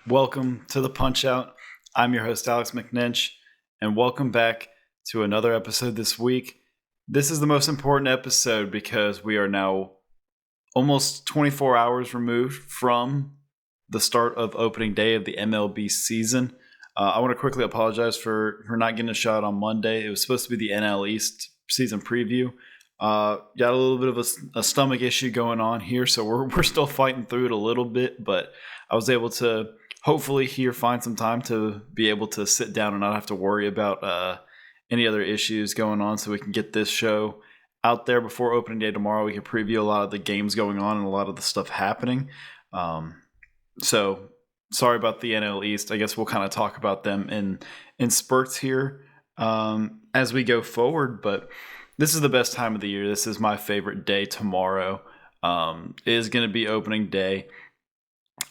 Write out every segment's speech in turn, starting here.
Welcome to the Punch Out. I'm your host, Alex McNinch, and welcome back to another episode this week. This is the most important episode because we are now almost 24 hours removed from the start of opening day of the MLB season. I want to quickly apologize for not getting a shot on Monday. It was supposed to be the NL East season preview. Got a little bit of a stomach issue going on here, so we're still fighting through it a little bit, but I was able to hopefully find some time to be able to sit down and not have to worry about any other issues going on, so we can get this show out there before opening day tomorrow. We can preview a lot of the games going on and a lot of the stuff happening. So sorry about the NL East. I guess we'll kind of talk about them in spurts here as we go forward, but this is the best time of the year. This is my favorite day tomorrow. It is going to be opening day.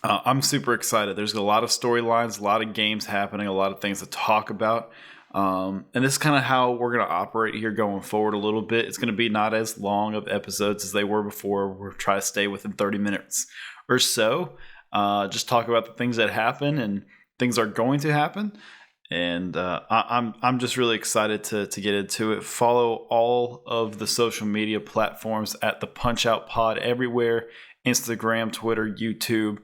I'm super excited. There's a lot of storylines, a lot of games happening, a lot of things to talk about. And this is kind of how we're going to operate here going forward a little bit. It's going to be not as long of episodes as they were before. We'll try to stay within 30 minutes or so. Just talk about the things that happen and things are going to happen. And I'm just really excited to get into it. Follow all of the social media platforms at the Punch Out Pod everywhere: Instagram, Twitter, YouTube.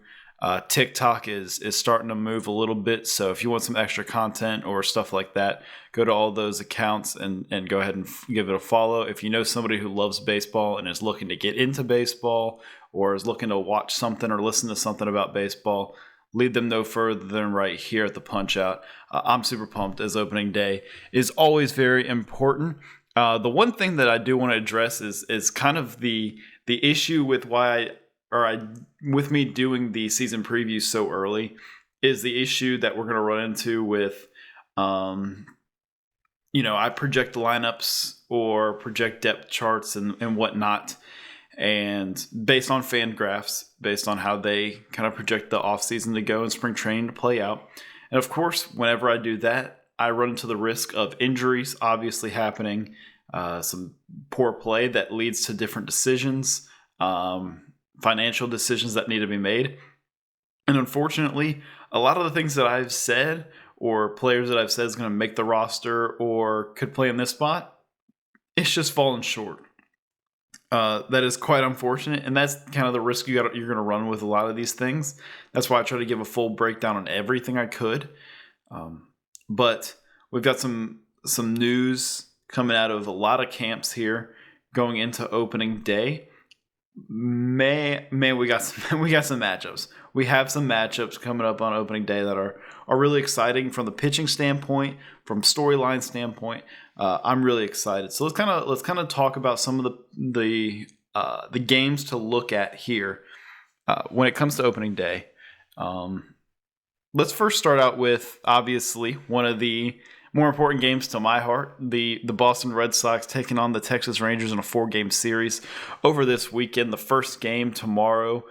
TikTok is starting to move a little bit, so if you want some extra content or stuff like that, go to all those accounts and go ahead and give it a follow. If you know somebody who loves baseball and is looking to get into baseball or is looking to watch something or listen to something about baseball, lead them no further than right here at the Punch Out. I'm super pumped, as opening day is always very important. The one thing that I do want to address is kind of the issue with with me doing the season preview so early, is the issue that we're going to run into with, I project lineups or project depth charts and whatnot. And based on fan graphs, based on how they kind of project the offseason to go and spring training to play out. And of course, whenever I do that, I run into the risk of injuries obviously happening, some poor play that leads to different decisions, financial decisions that need to be made. And unfortunately, a lot of the things that I've said or players that I've said is going to make the roster or could play in this spot, it's just fallen short. That is quite unfortunate, and that's kind of the risk you're going to run with a lot of these things. That's why I try to give a full breakdown on everything I could. But we've got some news coming out of a lot of camps here going into opening day. Man, we got some matchups. We have some matchups coming up on opening day that are really exciting from the pitching standpoint, from storyline standpoint. I'm really excited. So let's kind of talk about some of the games to look at here when it comes to opening day. Let's first start out with, obviously, one of the more important games to my heart, the Boston Red Sox taking on the Texas Rangers in a 4-game series over this weekend. The first game tomorrow,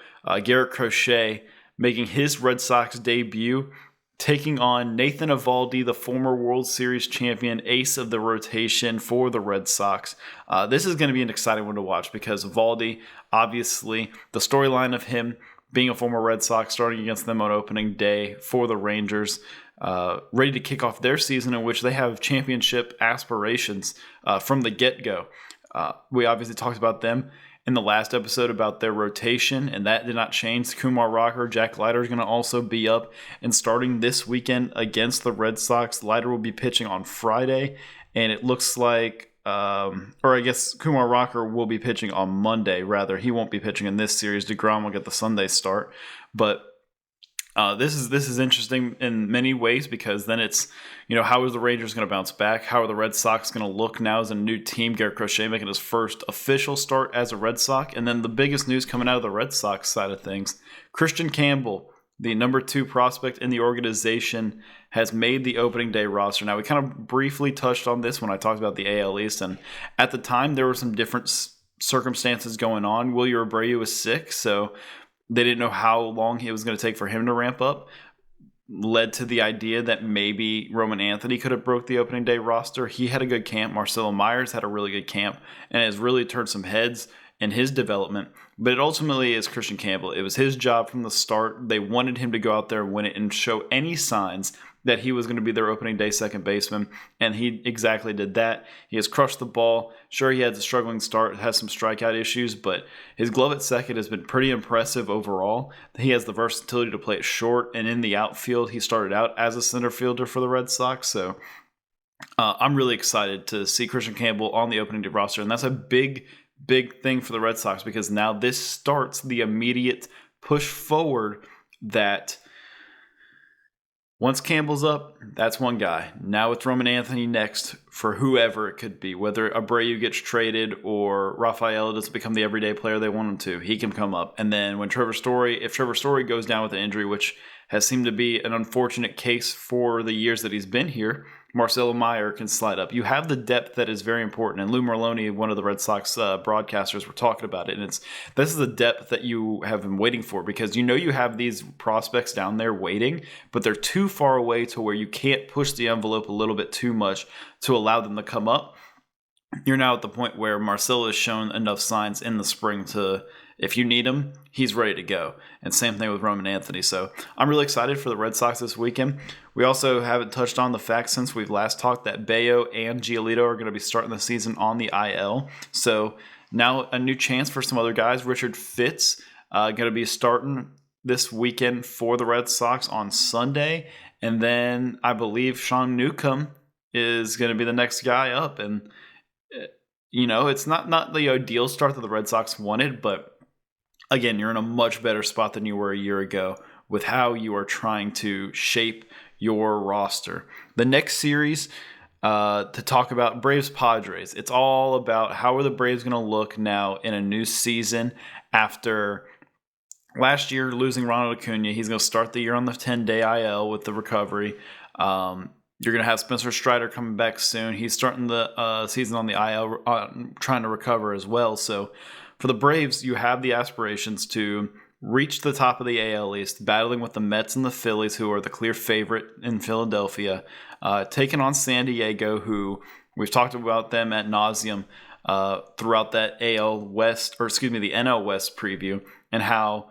Garrett Crochet making his Red Sox debut, taking on Nathan Eovaldi, the former World Series champion, ace of the rotation for the Red Sox. This is going to be an exciting one to watch because Eovaldi, obviously, the storyline of him being a former Red Sox, starting against them on opening day for the Rangers, ready to kick off their season in which they have championship aspirations from the get-go. We obviously talked about them in the last episode about their rotation, and that did not change. Kumar Rocker, Jack Leiter is going to also be up and starting this weekend against the Red Sox. Leiter will be pitching on Friday, and it looks like, or I guess Kumar Rocker will be pitching on Monday, rather. He won't be pitching in this series. DeGrom will get the Sunday start, but this is interesting in many ways because then it's, how is the Rangers going to bounce back? How are the Red Sox going to look now as a new team? Garrett Crochet making his first official start as a Red Sox. And then the biggest news coming out of the Red Sox side of things, Christian Campbell, the number 2 prospect in the organization, has made the opening day roster. Now, we kind of briefly touched on this when I talked about the AL East, and at the time there were some different circumstances going on. Wilyer Abreu was sick, so they didn't know how long it was going to take for him to ramp up. Led to the idea that maybe Roman Anthony could have broke the opening day roster. He had a good camp. Marcelo Myers had a really good camp and has really turned some heads and his development. But it ultimately is Christian Campbell. It was his job from the start. They wanted him to go out there and win it and show any signs that he was going to be their opening day second baseman, and he exactly did that. He has crushed the ball. Sure, he had a struggling start, has some strikeout issues, but his glove at second has been pretty impressive overall. He has the versatility to play it short and in the outfield. He started out as a center fielder for the Red Sox, so I'm really excited to see Christian Campbell on the opening day roster, and that's a big thing for the Red Sox because now this starts the immediate push forward that once Campbell's up, that's one guy. Now it's Roman Anthony next for whoever it could be. Whether Abreu gets traded or Rafael doesn't become the everyday player they want him to, he can come up. And then when if Trevor Story goes down with an injury, which has seemed to be an unfortunate case for the years that he's been here, Marcelo Meyer can slide up. You have the depth that is very important. And Lou Merloni, one of the Red Sox broadcasters, were talking about it. And this is the depth that you have been waiting for because you have these prospects down there waiting, but they're too far away to where you can't push the envelope a little bit too much to allow them to come up. You're now at the point where Marcelo has shown enough signs in the spring to, if you need him, he's ready to go. And same thing with Roman Anthony. So I'm really excited for the Red Sox this weekend. We also haven't touched on the fact since we've last talked that Bello and Giolito are going to be starting the season on the IL. So now a new chance for some other guys. Richard Fitz going to be starting this weekend for the Red Sox on Sunday. And then I believe Sean Newcomb is going to be the next guy up. And it's not the ideal start that the Red Sox wanted, but again, you're in a much better spot than you were a year ago with how you are trying to shape your roster. The next series to talk about, Braves-Padres. It's all about how are the Braves going to look now in a new season after last year losing Ronald Acuna. He's going to start the year on the 10-day IL with the recovery. You're going to have Spencer Strider coming back soon. He's starting the season on the IL, trying to recover as well. So for the Braves, you have the aspirations to reach the top of the AL East, battling with the Mets and the Phillies, who are the clear favorite in Philadelphia, taking on San Diego, who we've talked about them ad nauseum throughout that the NL West preview, and how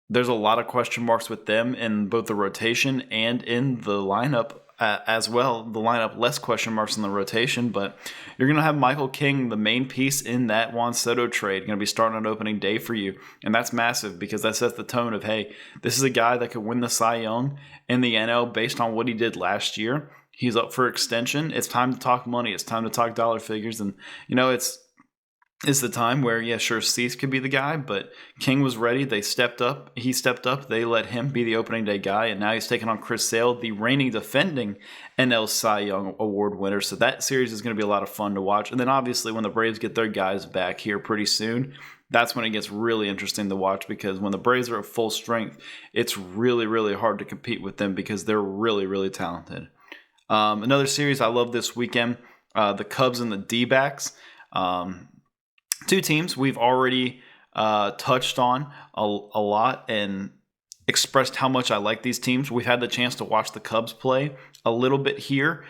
there's a lot of question marks with them in both the rotation and in the lineup as well. The lineup, less question marks in the rotation, but you're going to have Michael King, the main piece in that Juan Soto trade, going to be starting on opening day for you. And that's massive because that sets the tone of, hey, this is a guy that could win the Cy Young in the NL based on what he did last year. He's up for extension. It's time to talk money. It's time to talk dollar figures. And, it's the time where, yeah, sure, Cease could be the guy, but King was ready. They stepped up. He stepped up. They let him be the opening day guy, and now he's taking on Chris Sale, the reigning defending NL Cy Young Award winner. So that series is going to be a lot of fun to watch. And then obviously when the Braves get their guys back here pretty soon, that's when it gets really interesting to watch because when the Braves are at full strength, it's really, really hard to compete with them because they're really, really talented. Another series I love this weekend, the Cubs and the D-backs. Two teams we've already touched on a lot and expressed how much I like these teams. We've had the chance to watch the Cubs play a little bit here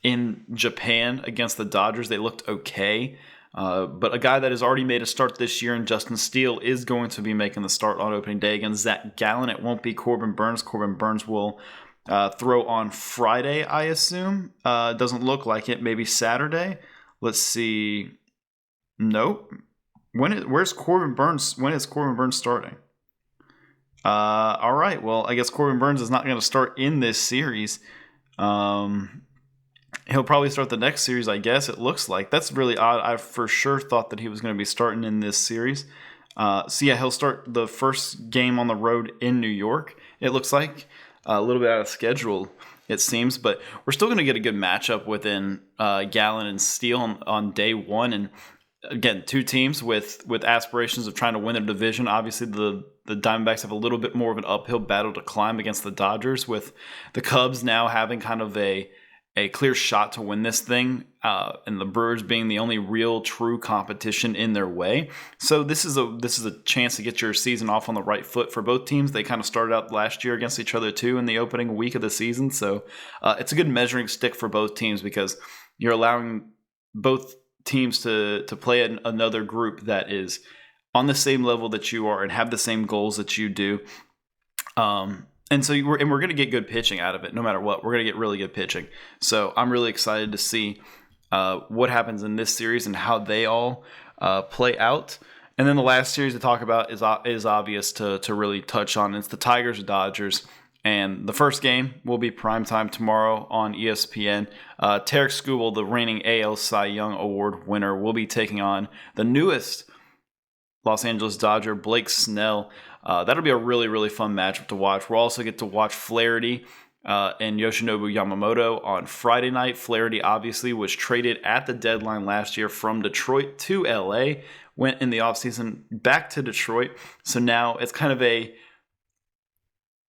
in Japan against the Dodgers. They looked okay. But a guy that has already made a start this year in Justin Steele is going to be making the start on opening day against Zach Gallen. It won't be Corbin Burns. Corbin Burns will throw on Friday, I assume. Doesn't look like it. Maybe Saturday. Let's see. Nope. Where's Corbin Burns? When is Corbin Burns starting? All right. Well, I guess Corbin Burns is not going to start in this series. He'll probably start the next series, I guess. It looks like that's really odd. I for sure thought that he was going to be starting in this series. He'll start the first game on the road in New York. It looks like a little bit out of schedule, it seems, but we're still going to get a good matchup within Gallen and Steele on day one. And again, two teams with aspirations of trying to win their division. Obviously, the Diamondbacks have a little bit more of an uphill battle to climb against the Dodgers, with the Cubs now having kind of a clear shot to win this thing, and the Brewers being the only real true competition in their way. So this is a chance to get your season off on the right foot for both teams. They kind of started out last year against each other too in the opening week of the season. So it's a good measuring stick for both teams because you're allowing both teams to play another group that is on the same level that you are and have the same goals that you do. And so we're going to get good pitching out of it no matter what. We're going to get really good pitching. So I'm really excited to see what happens in this series and how they all play out. And then the last series to talk about is obvious to really touch on. It's the Tigers-Dodgers. And the first game will be primetime tomorrow on ESPN. Tarek Skubal, the reigning AL Cy Young Award winner, will be taking on the newest Los Angeles Dodger, Blake Snell. That'll be a really, really fun matchup to watch. We'll also get to watch Flaherty and Yoshinobu Yamamoto on Friday night. Flaherty obviously was traded at the deadline last year from Detroit to LA, went in the offseason back to Detroit. So now it's kind of a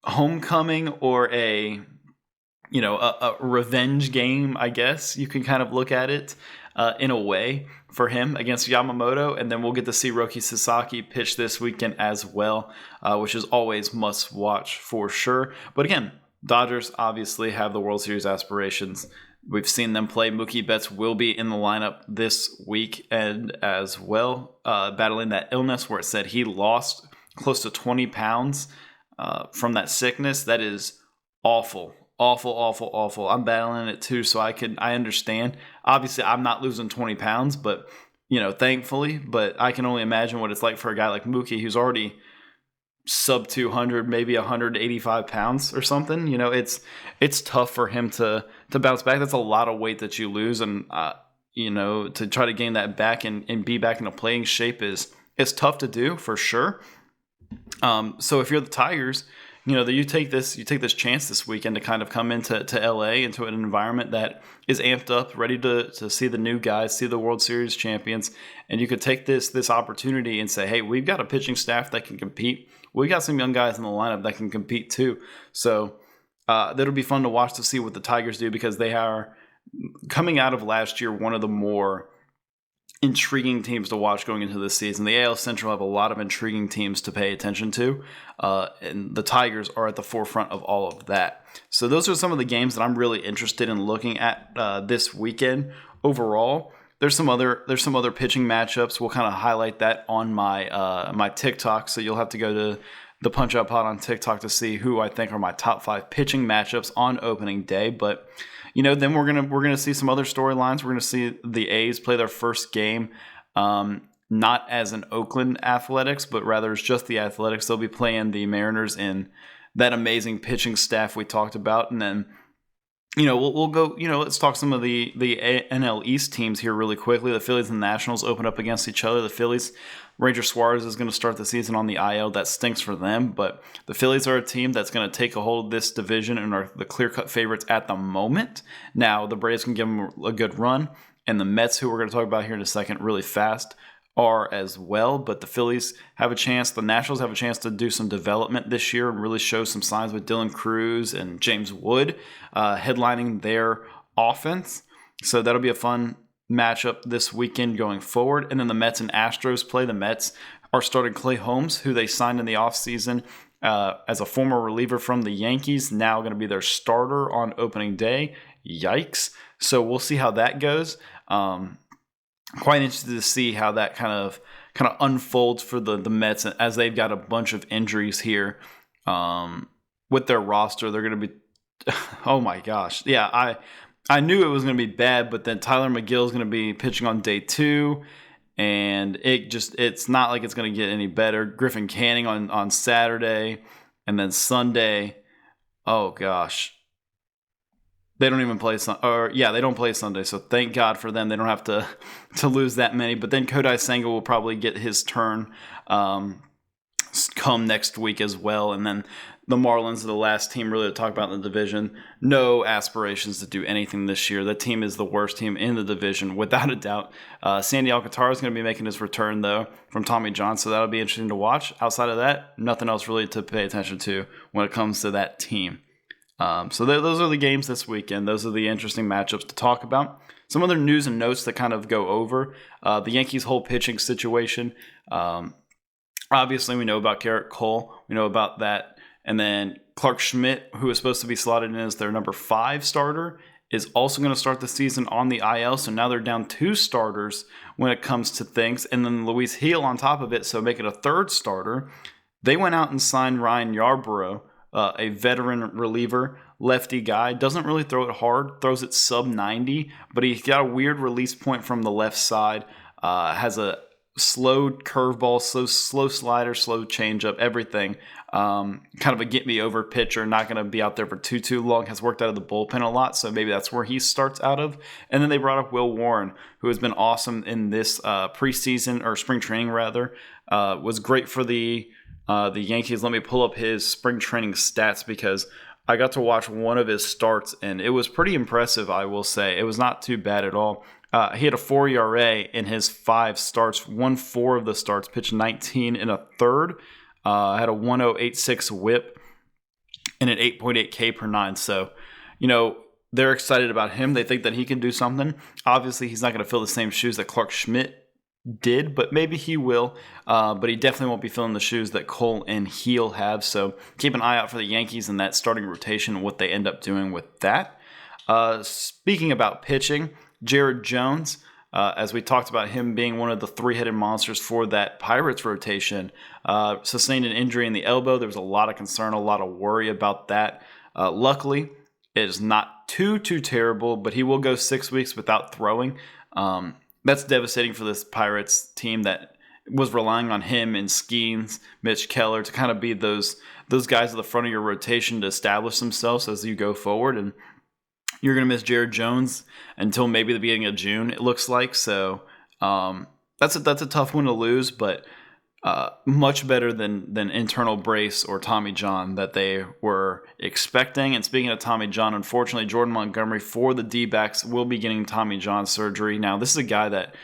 homecoming or a revenge game, I guess you can kind of look at it in a way for him against Yamamoto. And then we'll get to see Roki Sasaki pitch this weekend as well, which is always must watch for sure. But again, Dodgers obviously have the World Series aspirations. We've seen them play. Mookie Betts will be in the lineup this weekend as well, battling that illness where it said he lost close to 20 pounds from that sickness. That is awful. Awful. I'm battling it too, so I understand. Obviously, I'm not losing 20 pounds, but thankfully. But I can only imagine what it's like for a guy like Mookie, who's already sub 200, maybe 185 pounds or something. It's tough for him to bounce back. That's a lot of weight that you lose, and to try to gain that back and be back in a playing shape is tough to do for sure. So if you're the Tigers, you take this chance this weekend to kind of come into LA, into an environment that is amped up, ready to see the new guys, see the World Series champions, and you could take this opportunity and say, hey, we've got a pitching staff that can compete. We got some young guys in the lineup that can compete too. So that'll be fun to watch to see what the Tigers do, because they are coming out of last year one of the more intriguing teams to watch going into this season. The AL Central have a lot of intriguing teams to pay attention to, and the Tigers are at the forefront of all of that. So those are some of the games that I'm really interested in looking at this weekend. Overall, there's some other pitching matchups. We'll kind of highlight that on my my TikTok, so you'll have to go to the Punch Out Pod on TikTok to see who I think are my top 5 pitching matchups on opening day. But then we're gonna see some other storylines. We're gonna see the A's play their first game, not as an Oakland Athletics, but rather as just the Athletics. They'll be playing the Mariners in that amazing pitching staff we talked about, and then we'll go. Let's talk some of the NL East teams here really quickly. The Phillies and the Nationals open up against each other. The Phillies, Ranger Suarez is going to start the season on the IL. That stinks for them, but the Phillies are a team that's going to take a hold of this division and are the clear-cut favorites at the moment. Now, the Braves can give them a good run, and the Mets, who we're going to talk about here in a second really fast, are as well. But the Phillies have a chance. The Nationals have a chance to do some development this year and really show some signs with Dylan Cruz and James Wood headlining their offense. So that'll be a fun matchup this weekend going forward. And then the Mets and Astros play. The Mets are starting Clay Holmes, who they signed in the offseason as a former reliever from the Yankees, now going to be their starter on opening day. Yikes. So we'll see how that goes. Quite interested to see how that kind of unfolds for the Mets, as they've got a bunch of injuries here with their roster. They're going to be, oh my gosh. Yeah, I knew it was going to be bad, but then Tyler McGill is going to be pitching on day 2, and it's not like it's going to get any better. Griffin Canning on Saturday, and then Sunday. Oh gosh. They don't even play they don't play Sunday, so thank God for them. They don't have to lose that many. But then Kodai Senga will probably get his turn come next week as well. And then the Marlins are the last team really to talk about in the division. No aspirations to do anything this year. That team is the worst team in the division, without a doubt. Sandy Alcantara is going to be making his return, though, from Tommy John, so that'll be interesting to watch. Outside of that, nothing else really to pay attention to when it comes to that team. So those are the games this weekend. Those are the interesting matchups to talk about. Some other news and notes that kind of go over the Yankees' whole pitching situation. Obviously, we know about Garrett Cole. We know about that. And then Clark Schmidt, who is supposed to be slotted in as their number 5 starter, is also going to start the season on the IL. So now they're down 2 starters when it comes to things. And then Luis Gil on top of it, so make it a 3rd starter. They went out and signed Ryan Yarbrough, a veteran reliever, lefty guy. Doesn't really throw it hard, throws it sub 90, but he's got a weird release point from the left side. Has a slow curveball, slow slider, slow changeup, everything. Kind of a get me over pitcher, not going to be out there for too long. Has worked out of the bullpen a lot, so maybe that's where he starts out of. And then they brought up Will Warren, who has been awesome in this preseason or spring training rather. Was great for the Yankees. Let me pull up his spring training stats because I got to watch one of his starts and it was pretty impressive. I will say it was not too bad at all. He had a 4 ERA in his 5 starts, won 4 of the starts, pitched 19 in a third, had a 1.086 whip and an 8.8 K per 9. So, they're excited about him. They think that he can do something. Obviously, he's not going to fill the same shoes that Clark Schmidt did, but maybe he will. But he definitely won't be filling the shoes that Cole and Gil have. So keep an eye out for the Yankees and that starting rotation and what they end up doing with that. Speaking about pitching, Jared Jones, as we talked about him being one of the 3-headed monsters for that Pirates rotation, sustained an injury in the elbow. There was a lot of concern, a lot of worry about that. Luckily, it is not too terrible, but he will go 6 weeks without throwing. That's devastating for this Pirates team that was relying on him and Skeens, Mitch Keller to kind of be those guys at the front of your rotation to establish themselves as you go forward. And you're going to miss Jared Jones until maybe the beginning of June, it looks like. So that's a tough one to lose, but much better than internal brace or Tommy John that they were expecting. And speaking of Tommy John, unfortunately, Jordan Montgomery for the D-backs will be getting Tommy John surgery. Now, this is a guy that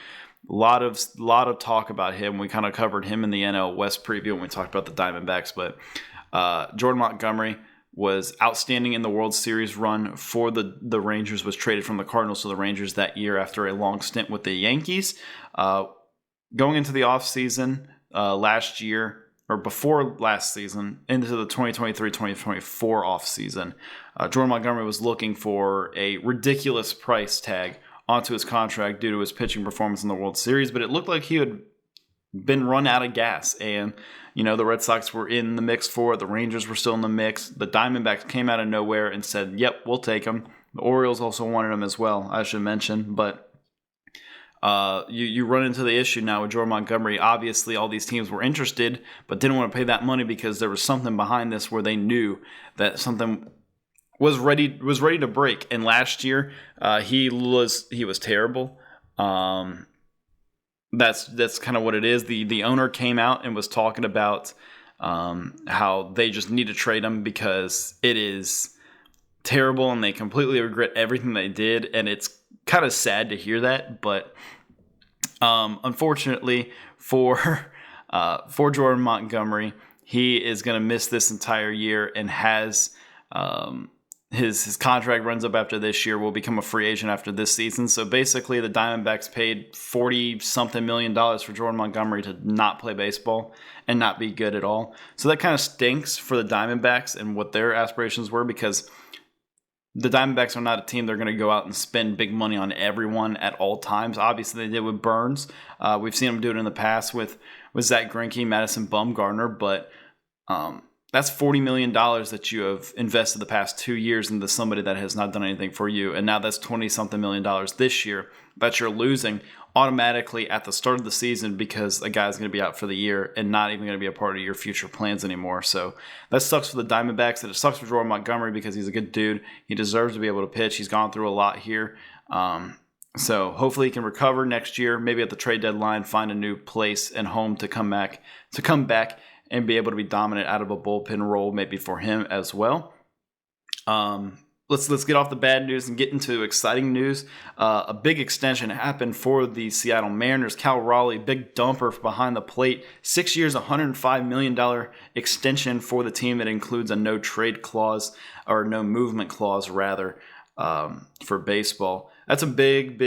a lot of talk about him. We kind of covered him in the NL West preview when we talked about the Diamondbacks, but Jordan Montgomery was outstanding in the World Series run for the Rangers, was traded from the Cardinals to the Rangers that year after a long stint with the Yankees. Going into the offseason last year, or before last season, into the 2023-2024 offseason, Jordan Montgomery was looking for a ridiculous price tag onto his contract due to his pitching performance in the World Series, but it looked like he had been run out of gas, and the Red Sox were in the mix for it. The Rangers were still in the mix. The Diamondbacks came out of nowhere and said, yep, we'll take him. The Orioles also wanted him as well, I should mention. But you run into the issue now with Jordan Montgomery. Obviously, all these teams were interested, but didn't want to pay that money because there was something behind this where they knew that something was ready to break. And last year, he was terrible. That's kind of what it is. The owner came out and was talking about how they just need to trade him because it is terrible and they completely regret everything they did. And it's kind of sad to hear that. But unfortunately for Jordan Montgomery, he is going to miss this entire year and has his contract runs up after this year, will become a free agent after this season. So basically the Diamondbacks paid $40-something million for Jordan Montgomery to not play baseball and not be good at all. So that kind of stinks for the Diamondbacks and what their aspirations were, because the Diamondbacks are not a team they're going to go out and spend big money on everyone at all times. Obviously, they did with Burns. We've seen them do it in the past with Zach Greinke, Madison Bumgarner, but that's $40 million that you have invested the past 2 years into somebody that has not done anything for you. And now that's $20-something million this year that you're losing automatically at the start of the season because a guy's going to be out for the year and not even going to be a part of your future plans anymore. So that sucks for the Diamondbacks. And it sucks for Jordan Montgomery because he's a good dude. He deserves to be able to pitch. He's gone through a lot here. So hopefully he can recover next year, maybe at the trade deadline, find a new place and home to come back and be able to be dominant out of a bullpen role, maybe for him as well. Let's get off the bad news and get into exciting news. A big extension happened for the Seattle Mariners. Cal Raleigh, big dumper behind the plate. 6 years, $105 million extension for the team that includes a no trade clause, or no movement clause rather, for baseball. That's a big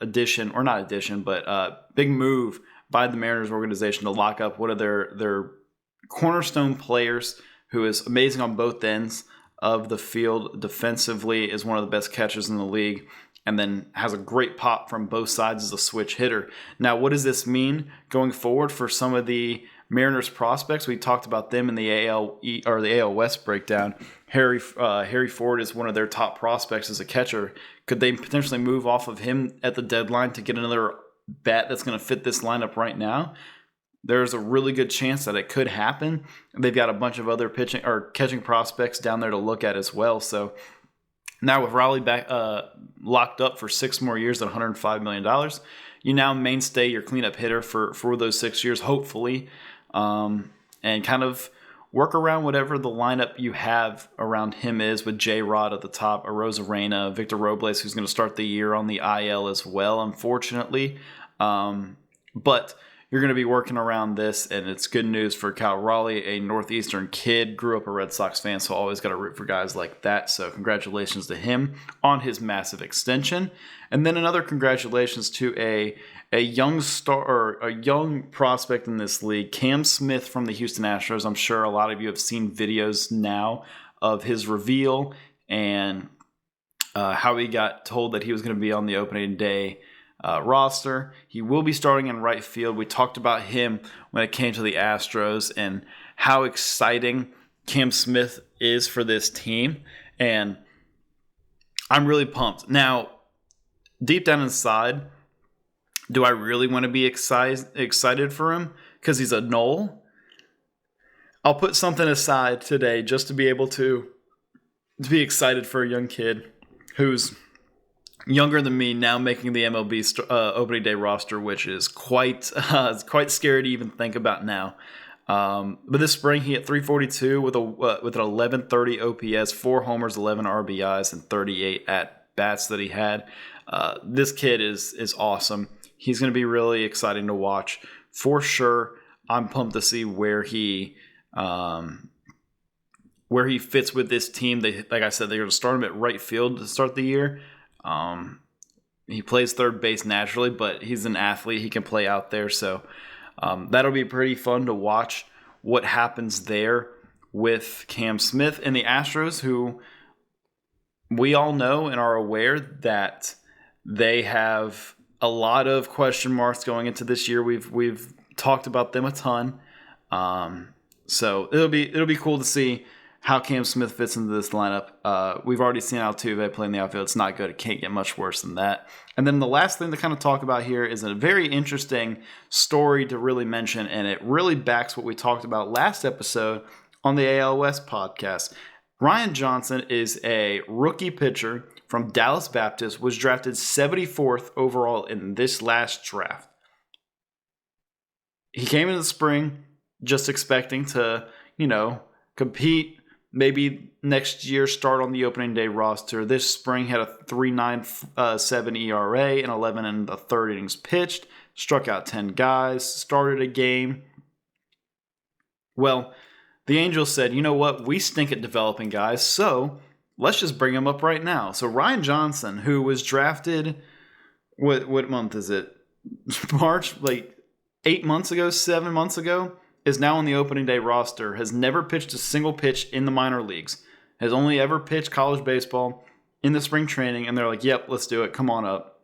addition, or not addition, but big move by the Mariners organization to lock up one of their cornerstone players who is amazing on both ends. of the field defensively, is one of the best catchers in the league, and then has a great pop from both sides as a switch hitter. Now, what does this mean going forward for some of the Mariners prospects? We talked about them in the AL West breakdown. Harry Ford is one of their top prospects as a catcher. Could they potentially move off of him at the deadline to get another bat that's going to fit this lineup right now? There's a really good chance that it could happen. They've got a bunch of other pitching or catching prospects down there to look at as well. So now with Raleigh back locked up for 6 more years at $105 million, you now mainstay your cleanup hitter for those 6 years, hopefully, and kind of work around whatever the lineup you have around him is, with J-Rod at the top, Arozarena, Victor Robles, who's going to start the year on the IL as well, unfortunately. But you're going to be working around this, and it's good news for Cal Raleigh, a Northeastern kid, grew up a Red Sox fan, so always got to root for guys like that. So congratulations to him on his massive extension. And then another congratulations to a young star, or a young prospect in this league, Cam Smith from the Houston Astros. I'm sure a lot of you have seen videos now of his reveal and how he got told that he was going to be on the opening day roster. He will be starting in right field. We talked about him when it came to the Astros and how exciting Cam Smith is for this team. And I'm really pumped. Now, deep down inside, do I really want to be excited for him because he's a Knoll? I'll put something aside today just to be able to be excited for a young kid who's younger than me, now making the MLB opening day roster, which is quite scary to even think about now. But this spring, he hit 342 with an 1130 OPS, 4 homers, 11 RBIs, and 38 at bats that he had. This kid is awesome. He's going to be really exciting to watch for sure. I'm pumped to see where he fits with this team. Like I said, they're going to start him at right field to start the year. He plays third base naturally, but he's an athlete. He can play out there. So that'll be pretty fun to watch what happens there with Cam Smith and the Astros, who we all know and are aware that they have a lot of question marks going into this year. We've talked about them a ton. So it'll be cool to see how Cam Smith fits into this lineup. We've already seen Altuve play in the outfield. It's not good. It can't get much worse than that. And then the last thing to kind of talk about here is a very interesting story to really mention, and it really backs what we talked about last episode on the AL West podcast. Ryan Johnson is a rookie pitcher from Dallas Baptist, was drafted 74th overall in this last draft. He came in the spring just expecting to, compete, maybe next year start on the opening day roster. This spring had a 3.97 ERA and 11 and a third innings pitched, struck out 10 guys, started a game. Well, the Angels said, you know what, we stink at developing guys, so let's just bring him up right now. So Ryan Johnson, who was drafted, what month is it? March, 8 months ago, 7 months ago, is now on the opening day roster, has never pitched a single pitch in the minor leagues, has only ever pitched college baseball in the spring training, and they're like, yep, let's do it, come on up.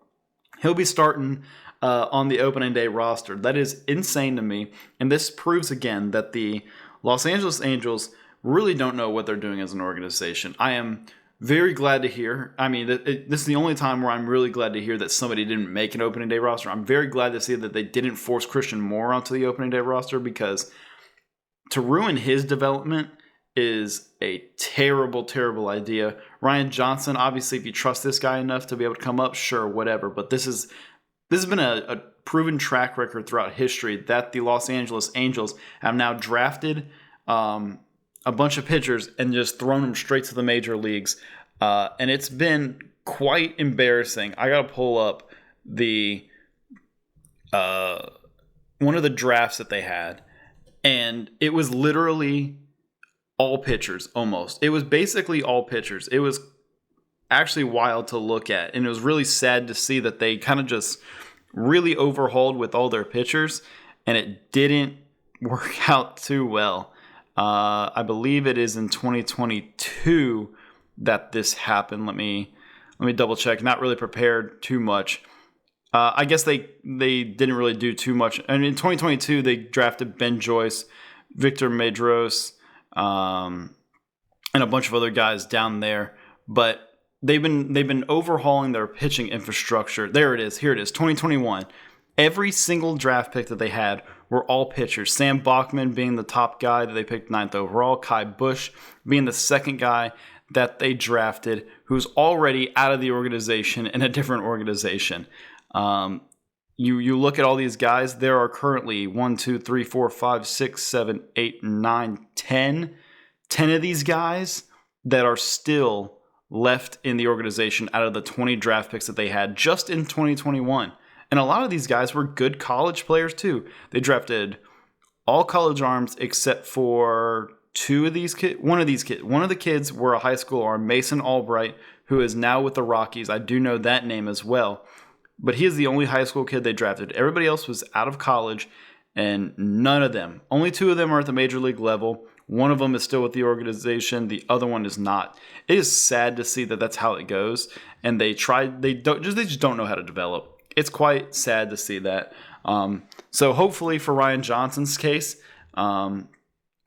He'll be starting on the opening day roster. That is insane to me, and this proves again that the Los Angeles Angels really don't know what they're doing as an organization. I am very glad to hear. I mean, this is the only time where I'm really glad to hear that somebody didn't make an opening day roster. I'm very glad to see that they didn't force Christian Moore onto the opening day roster, because to ruin his development is a terrible, terrible idea. Ryan Johnson, obviously, if you trust this guy enough to be able to come up, sure, whatever. But this has been a proven track record throughout history that the Los Angeles Angels have now drafted a bunch of pitchers and just thrown them straight to the major leagues. And it's been quite embarrassing. I got to pull up the one of the drafts that they had, and it was literally all pitchers almost. It was basically all pitchers. It was actually wild to look at, and it was really sad to see that they kind of just really overhauled with all their pitchers, and it didn't work out too well. I believe it is in 2022 that this happened. Let me double check. Not really prepared too much. I guess they didn't really do too much. And in 2022, they drafted Ben Joyce, Victor Medros, and a bunch of other guys down there. But they've been overhauling their pitching infrastructure. There it is. Here it is. 2021. Every single draft pick that they had were all pitchers. Sam Bachman being the top guy that they picked 9th overall. Kai Bush being the second guy that they drafted, who's already out of the organization in a different organization. You look at all these guys, there are currently 1, 2, 3, 4, 5, 6, 7, 8, 9, 10. 10 of these guys that are still left in the organization out of the 20 draft picks that they had just in 2021. And a lot of these guys were good college players too. They drafted all college arms except for two of these kids. One of the kids were a high school arm, Mason Albright, who is now with the Rockies. I do know that name as well. But he is the only high school kid they drafted. Everybody else was out of college, and none of them. Only 2 of them are at the major league level. One of them is still with the organization. The other one is not. It is sad to see that that's how it goes. And they just don't know how to develop. It's quite sad to see that. So hopefully for Ryan Johnson's case,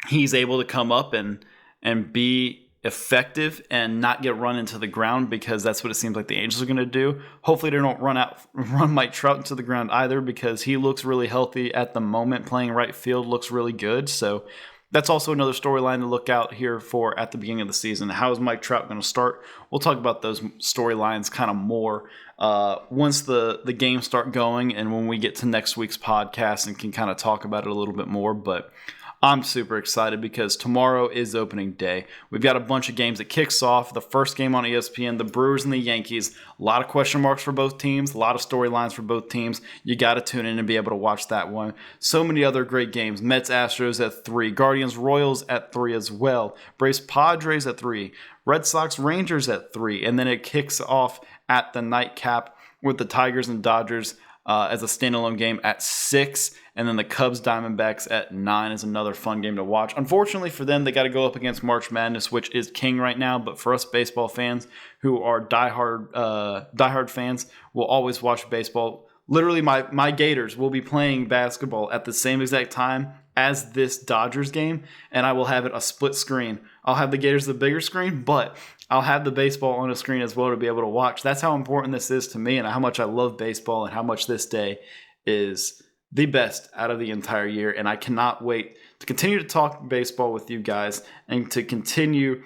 he's able to come up and be effective and not get run into the ground, because that's what it seems like the Angels are going to do. Hopefully they don't run Mike Trout into the ground either, because he looks really healthy at the moment. Playing right field looks really good. So that's also another storyline to look out here for at the beginning of the season. How is Mike Trout going to start? We'll talk about those storylines kind of more once the games start going and when we get to next week's podcast and can kind of talk about it a little bit more. But I'm super excited because tomorrow is opening day. We've got a bunch of games that kicks off. The first game on ESPN, the Brewers and the Yankees. A lot of question marks for both teams, a lot of storylines for both teams. You got to tune in and be able to watch that one. So many other great games. Mets, Astros at 3. Guardians, Royals at 3 as well. Braves, Padres at 3. Red Sox, Rangers at 3. And then it kicks off at the nightcap with the Tigers and Dodgers as a standalone game at 6. And then the Cubs Diamondbacks at 9 is another fun game to watch. Unfortunately for them, they got to go up against March Madness, which is king right now. But for us baseball fans who are diehard fans, will always watch baseball. Literally, my Gators will be playing basketball at the same exact time as this Dodgers game, and I will have it a split screen. I'll have the Gators the bigger screen, but I'll have the baseball on a screen as well to be able to watch. That's how important this is to me and how much I love baseball and how much this day is the best out of the entire year. And I cannot wait to continue to talk baseball with you guys and to continue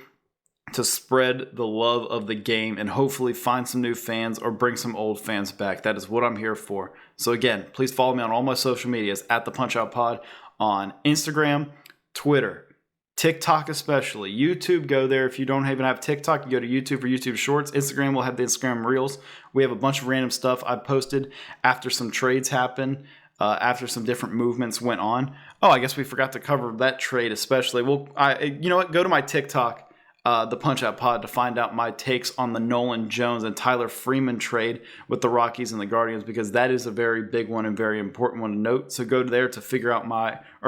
to spread the love of the game and hopefully find some new fans or bring some old fans back. That is what I'm here for. So again, please follow me on all my social medias at the Punch Out Pod on Instagram, Twitter, TikTok especially. YouTube, go there. If you don't even have TikTok, you go to YouTube for YouTube Shorts. Instagram will have the Instagram Reels. We have a bunch of random stuff I posted after some trades happened, after some different movements went on. Oh, I guess we forgot to cover that trade especially. Well, you know what? Go to my TikTok, the Punch Out Pod, to find out my takes on the Nolan Jones and Tyler Freeman trade with the Rockies and the Guardians, because that is a very big one and very important one to note. So go there to figure out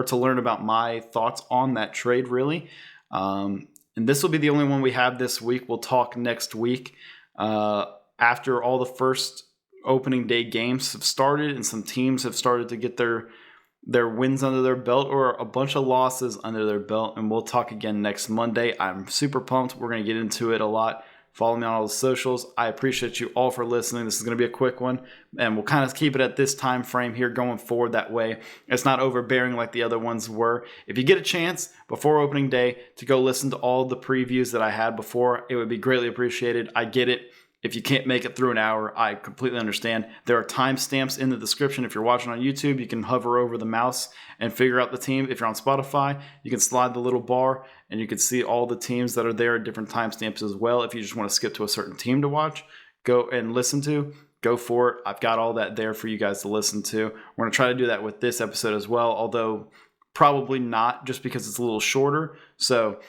to learn about my thoughts on that trade, really. And this will be the only one we have this week. We'll talk next week after all the first opening day games have started and some teams have started to get their wins under their belt or a bunch of losses under their belt. And we'll talk again next Monday. I'm super pumped. We're going to get into it a lot. Follow me on all the socials. I appreciate you all for listening. This is going to be a quick one, and we'll kind of keep it at this time frame here going forward. That way it's not overbearing like the other ones were. If you get a chance before opening day to go listen to all the previews that I had before, it would be greatly appreciated. I get it. If you can't make it through an hour, I completely understand. There are timestamps in the description. If you're watching on YouTube, you can hover over the mouse and figure out the team. If you're on Spotify, you can slide the little bar and you can see all the teams that are there at different timestamps as well. If you just want to skip to a certain team to watch, go and listen to, go for it. I've got all that there for you guys to listen to. We're going to try to do that with this episode as well, although probably not, just because it's a little shorter. So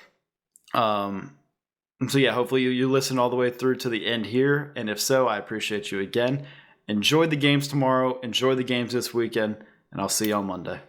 yeah, hopefully you listen all the way through to the end here. And if so, I appreciate you again. Enjoy the games tomorrow. Enjoy the games this weekend. And I'll see you on Monday.